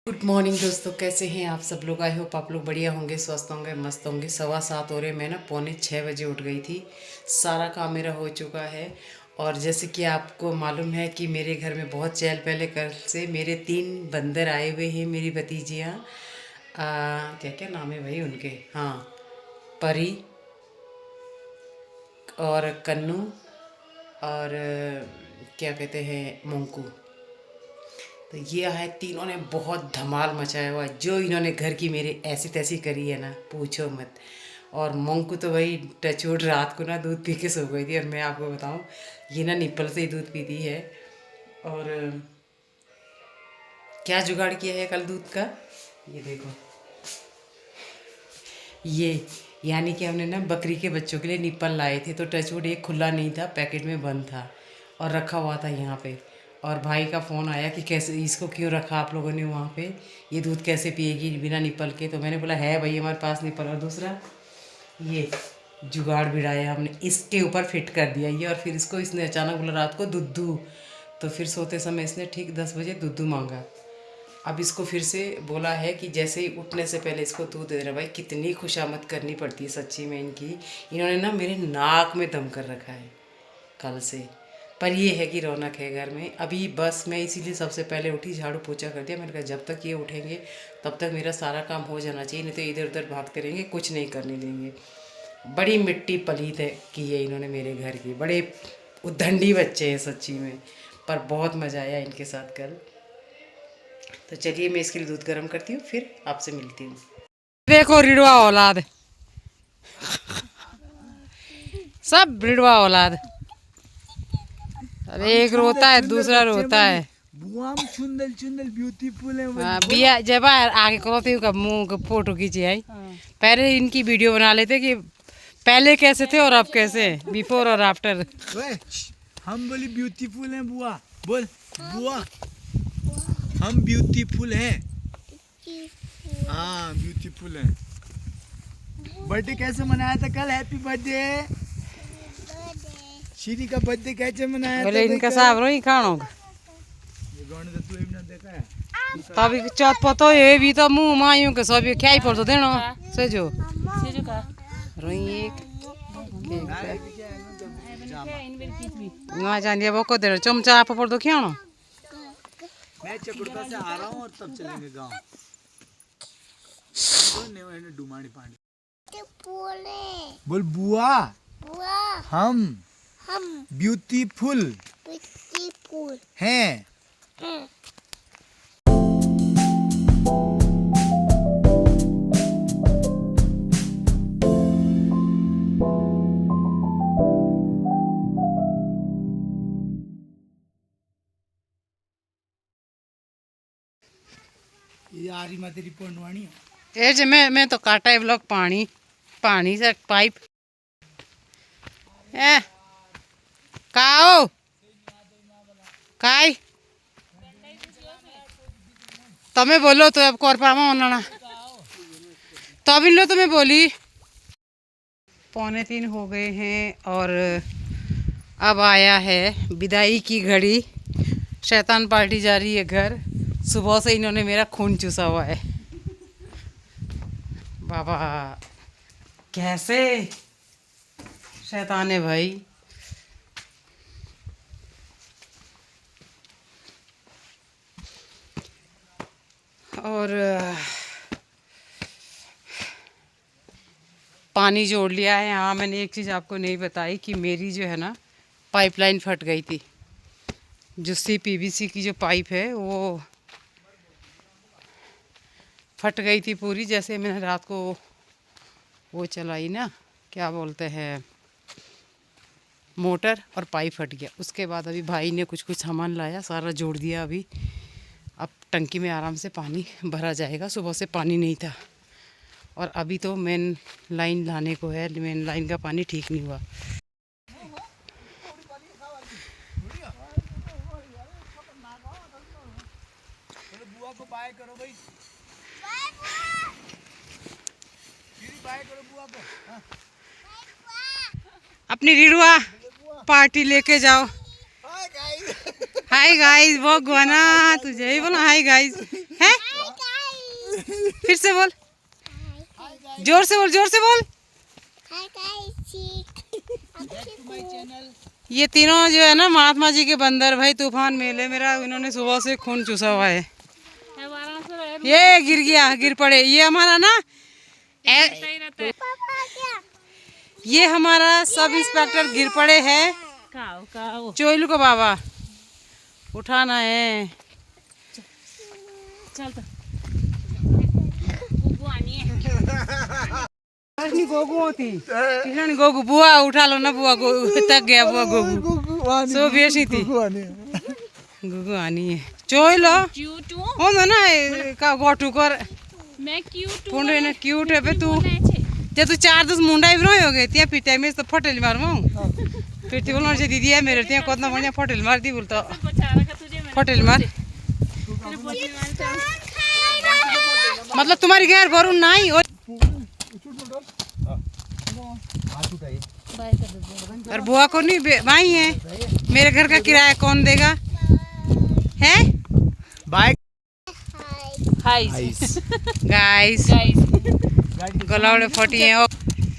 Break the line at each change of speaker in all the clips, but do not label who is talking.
Good morning दोस्तों, कैसे हैं आप सब लोग। आई होप आप लोग बढ़िया होंगे, स्वस्थ होंगे, मस्त होंगे। 7:15 हो रहे, मैं ना 6:45 उठ गई थी। सारा काम मेरा हो चुका है। और जैसे कि आपको मालूम है कि मेरे घर में बहुत चहल पहले कल से मेरे 3 बंदर आए हुए हैं। मेरी भतीजियाँ, क्या क्या नाम है भाई उनके, हाँ, परी और कन्नू और क्या कहते हैं, मोंकू। तो ये है, तीनों ने बहुत धमाल मचाया हुआ है। जो इन्होंने घर की मेरे ऐसी तैसी करी है ना, पूछो मत। और मोंकू तो भाई टचवुड रात को ना दूध पी के सो गई थी। और मैं आपको बताऊं, ये ना निप्पल से ही दूध पीती है। और क्या जुगाड़ किया है कल दूध का, ये देखो। ये यानी कि हमने ना बकरी के बच्चों के लिए निप्पल लाए थे, तो टचवुड एक खुला नहीं था, पैकेट में बंद था और रखा हुआ था यहाँ पे। और भाई का फ़ोन आया कि कैसे इसको क्यों रखा आप लोगों ने वहाँ पे, ये दूध कैसे पिएगी बिना निप्पल के। तो मैंने बोला है भाई हमारे पास निप्पल। और दूसरा ये जुगाड़ भिड़ाया हमने, इसके ऊपर फिट कर दिया ये। और फिर इसको इसने अचानक बोला रात को दुद्धू, तो फिर सोते समय इसने ठीक 10 बजे दुद्धू मांगा। अब इसको फिर से बोला है कि जैसे ही उठने से पहले इसको दूध दे रहा। भाई कितनी खुशामद करनी पड़ती है सच्ची में इनकी। इन्होंने ना मेरे नाक में दम कर रखा है कल से। पर ये है कि रौनक है घर में। अभी बस मैं इसीलिए सबसे पहले उठी, झाड़ू पोछा कर दिया। मैंने कहा जब तक ये उठेंगे तब तक मेरा सारा काम हो जाना चाहिए, नहीं तो इधर उधर भागते रहेंगे, कुछ नहीं करने देंगे। बड़ी मिट्टी पलीत है की है इन्होंने मेरे घर की। बड़े उद्दंडी बच्चे हैं सच्ची में, पर बहुत मज़ा आया इनके साथ कल। तो चलिए मैं इसके लिए दूध गर्म करती हूँ, फिर आपसे मिलती हूँ। देखो रिड़वा औलाद, सब रिड़वा औलाद। अरे एक रोता है, दूसरा रोता है।
बुआम चुंदल चुंदल ब्यूटीफुल है।
बिया जब आगे करोती हूँ कब मुँह का फोटो खींची आई। पहले इनकी वीडियो बना लेते कि पहले कैसे थे और अब कैसे, बिफोर और आफ्टर।
हम बोली ब्यूटीफुल हैं बुआ, बोल बुआ हम ब्यूटीफुल हैं। हाँ ब्यूटीफुल हैं। बर्थडे कैसे मनाया था कल? Happy birthday. श्री का बर्थडे कैसे मनाया था?
बोले इनका साहब रो ही खानो
देखा है
तभी चौथ पतो ये भी तो मुँह मायूं के सब क्या ही पड़तो देनो से जो रोई एक ना जानिए वो को दे चमचा आप पड़ दो क्या ना।
मैं चकुड़ता से आ रहा हूँ और तब चलेंगे गाँव। डुमानी पानी बोल बुआ हम ब्यूटीफुल हैं। यारी मत रिपोर्ट वाणी
ए जे मैं तो काटा है ब्लॉक पानी पानी से पाइप ए काओ काई तमें बोलो तो अब कर पामा होना तब इन लो तुम्हें बोली। 2:45 हो गए हैं और अब आया है विदाई की घड़ी। शैतान पार्टी जा रही है घर। सुबह से इन्होंने मेरा खून चूसा हुआ है। बाबा कैसे शैतान है भाई। और पानी जोड़ लिया है। हाँ मैंने एक चीज़ आपको नहीं बताई कि मेरी जो है ना पाइपलाइन फट गई थी। जो CPVC की जो पाइप है वो फट गई थी पूरी। जैसे मैंने रात को वो चलाई ना, क्या बोलते हैं, मोटर, और पाइप फट गया। उसके बाद अभी भाई ने कुछ कुछ सामान लाया, सारा जोड़ दिया। अभी अब टंकी में आराम से पानी भरा जाएगा। सुबह से पानी नहीं था और अभी तो मेन लाइन लाने को है। मेन लाइन का पानी ठीक नहीं हुआ।
बुआ को बाय करो भाई, बाय करो बुआ को। हाँ।
अपनी रिड़ुआ पार्टी लेके जाओ।
हाय गाइस,
हाय गाइस वो गुआना तुझे ही बोला हाय गाइस है। फिर से बोल, जोर से बोल, जोर से बोल। ये तीनों जो है ना महात्मा जी के बंदर भाई, तूफान मेले मेरा इन्होंने सुबह से खून चूसा हुआ है। ये गिर गया, गिर पड़े। ये हमारा ना ये हमारा सब इंस्पेक्टर गिर पड़े है। चोइलू को बाबा उठाना है। चल तो गोगू होती किरण, गोगू बुआ उठा लो ना, बुआ तक गया बुआ गोगू सो बेसी थी। गुगु आनी है चोइलो हो ना का गोटू कर
मैं क्यूट
पुंड ने क्यूट है बे तू। जे तू 4-10 मुंडा भी रहो गए त्या पिटा में तो फटेल मारमु फिर ती बोलनो जे दीदी है मेरे त्या कोतना बढ़िया फटेल मार दी बोलतो फटेल मार। मतलब तुम्हारी गैर वरुण नहीं और बुआ को नहीं भाई है। मेरे घर का किराया कौन देगा है?
बाइक
गाइस
गाइस गलावड़े फटी है।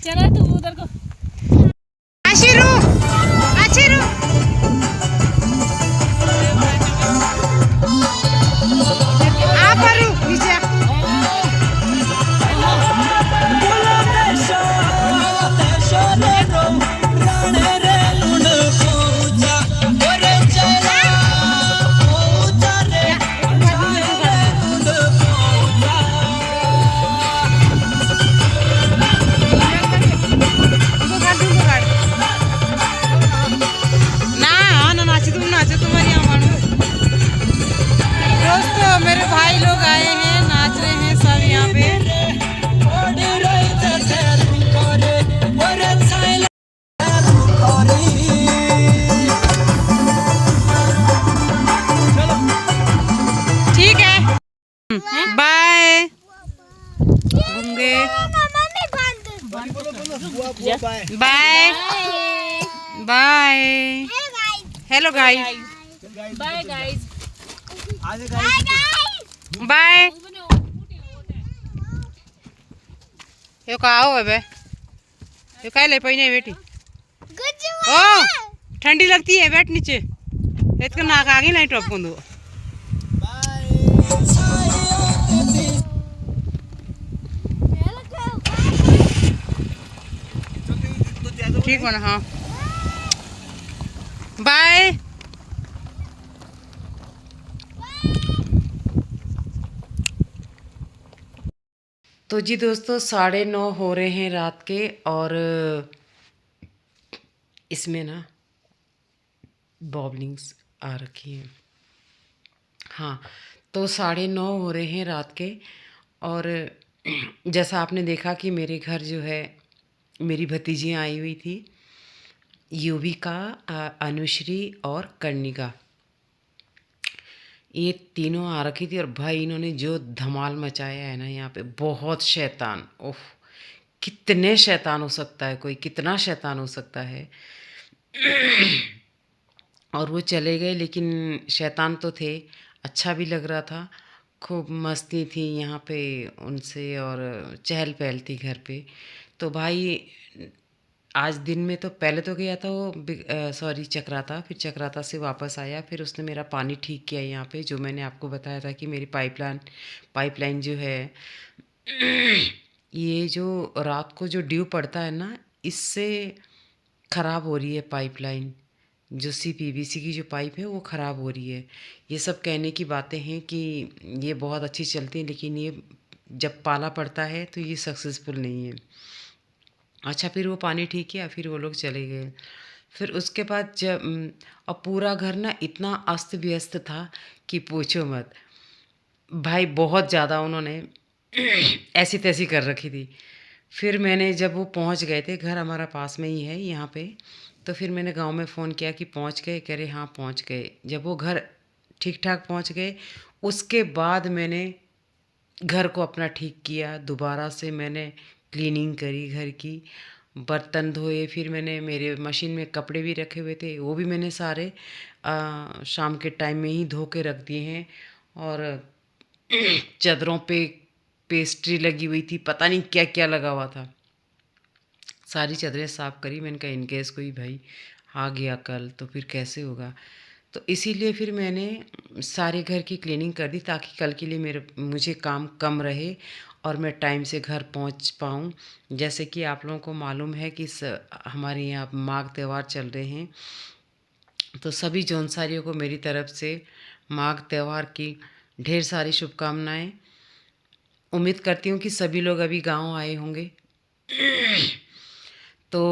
चलो तू उधर को
आशिरू आशिरू आ परू नीचे मेरे भाई लोग आए हैं, नाच रहे हैं सब यहाँ पे। ठीक है बाय गूंगे bye bye hello guys
bye guys
bye. यो का हो बे यो काय ले पहिने बेटी ओ ठंडी लगती है बैठ नीचे इसका नाक आगे नहीं टपकुंदू ठीक है ना हाँ बाय। तो जी दोस्तों 9:30 हो रहे हैं रात के और इसमें ना बॉबलिंग्स आ रखी है। हाँ तो 9:30 हो रहे हैं रात के और जैसा आपने देखा कि मेरे घर जो है मेरी भतीजियाँ आई हुई थी, युविका, अनुश्री और कर्णिका, ये तीनों आ रखी थी। और भाई इन्होंने जो धमाल मचाया है ना यहाँ पे, बहुत शैतान। ओह कितने शैतान हो सकता है कोई, कितना शैतान हो सकता है। और वो चले गए लेकिन शैतान तो थे, अच्छा भी लग रहा था, खूब मस्ती थी यहाँ पे उनसे और चहल पहल थी घर पे। तो भाई आज दिन में तो पहले तो गया था वो सॉरी चक्राता, फिर चक्राता से वापस आया, फिर उसने मेरा पानी ठीक किया यहाँ पे, जो मैंने आपको बताया था कि मेरी पाइपलाइन जो है ये जो रात को जो ड्यू पड़ता है ना, इससे ख़राब हो रही है पाइपलाइन। जो CPVC की जो पाइप है वो ख़राब हो रही है। ये सब कहने की बातें हैं कि ये बहुत अच्छी चलती है, लेकिन ये जब पाला पड़ता है तो ये सक्सेसफुल नहीं है। अच्छा फिर वो पानी ठीक किया, फिर वो लोग चले गए। फिर उसके बाद जब और पूरा घर ना इतना अस्त व्यस्त था कि पूछो मत भाई, बहुत ज़्यादा उन्होंने ऐसी तैसी कर रखी थी। फिर मैंने जब वो पहुंच गए थे, घर हमारा पास में ही है यहाँ पे, तो फिर मैंने गांव में फ़ोन किया कि पहुंच गए, कह रहे हाँ पहुंच गए। जब वो घर ठीक ठाक पहुंच गए, उसके बाद मैंने घर को अपना ठीक किया, दोबारा से मैंने क्लीनिंग करी घर की, बर्तन धोए, फिर मैंने मेरे मशीन में कपड़े भी रखे हुए थे वो भी मैंने सारे शाम के टाइम में ही धो के रख दिए हैं। और चादरों पे पेस्ट्री लगी हुई थी, पता नहीं क्या क्या लगा हुआ था। सारी चादरें साफ़ करी। मैंने कहा इनकेस कोई भाई आ गया कल तो फिर कैसे होगा, तो इसीलिए फिर मैंने सारे घर की क्लीनिंग कर दी ताकि कल के लिए मुझे काम कम रहे और मैं टाइम से घर पहुंच पाऊं। जैसे कि आप लोगों को मालूम है कि हमारे यहाँ माघ त्यौहार चल रहे हैं, तो सभी जौनसारियों को मेरी तरफ से माघ त्यौहार की ढेर सारी शुभकामनाएं। उम्मीद करती हूँ कि सभी लोग अभी गांव आए होंगे। तो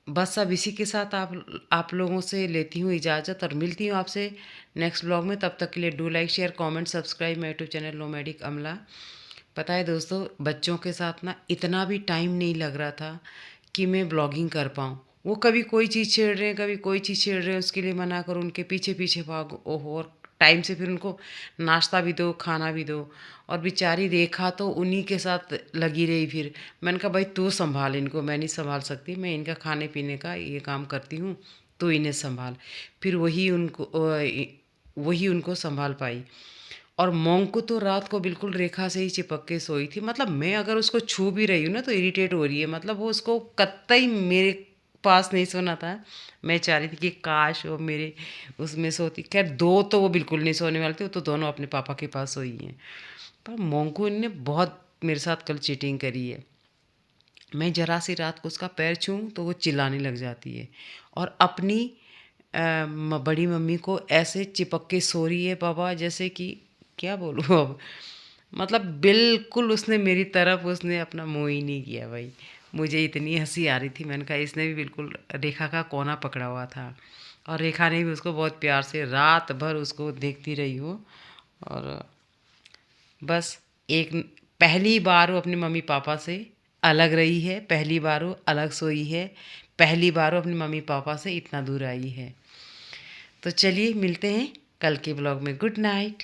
बस अब इसी के साथ आप लोगों से लेती हूँ इजाज़त और मिलती हूँ आपसे नेक्स्ट ब्लॉग में। तब तक के लिए do like share comment subscribe my YouTube channel nomadic अमला। पता है दोस्तों, बच्चों के साथ ना इतना भी टाइम नहीं लग रहा था कि मैं ब्लॉगिंग कर पाऊँ। वो कभी कोई चीज़ छेड़ रहे हैं, कभी कोई चीज़ छेड़ रहे हैं, उसके लिए मना करो, उनके पीछे पीछे भागो, ओहो, और टाइम से फिर उनको नाश्ता भी दो, खाना भी दो। और बेचारी रेखा तो उन्हीं के साथ लगी रही। फिर मैंने कहा भाई तू संभाल इनको, मैं नहीं संभाल सकती, मैं इनका खाने पीने का ये काम करती हूँ, तू इन्हें संभाल। फिर वही उनको संभाल पाई। और मोंको तो रात को बिल्कुल रेखा से ही चिपक के सोई थी। मतलब मैं अगर उसको छू भी रही हूँ ना तो इरिटेट हो रही है। मतलब वो उसको कतई मेरे पास नहीं सोना था। मैं चाह रही थी कि काश वो मेरे उसमें सोती। खैर दो तो वो बिल्कुल नहीं सोने वाले थे, वो तो दोनों अपने पापा के पास सोई हैं। पर मोंको ने बहुत मेरे साथ कल चीटिंग करी है। मैं जरा सी रात को उसका पैर छूऊं तो वो चिल्लाने लग जाती है और अपनी बड़ी मम्मी को ऐसे चिपक के सो रही है बाबा, जैसे कि क्या बोलूँ अब। मतलब बिल्कुल उसने मेरी तरफ उसने अपना मुँह ही नहीं किया भाई। मुझे इतनी हंसी आ रही थी। मैंने कहा इसने भी बिल्कुल रेखा का कोना पकड़ा हुआ था और रेखा ने भी उसको बहुत प्यार से रात भर उसको देखती रही हो। और बस एक पहली बार वो अपने मम्मी पापा से अलग रही है, पहली बार वो अलग सोई है, पहली बार वो अपने मम्मी पापा से इतना दूर आई है। तो चलिए मिलते हैं कल के ब्लॉग में। Good night.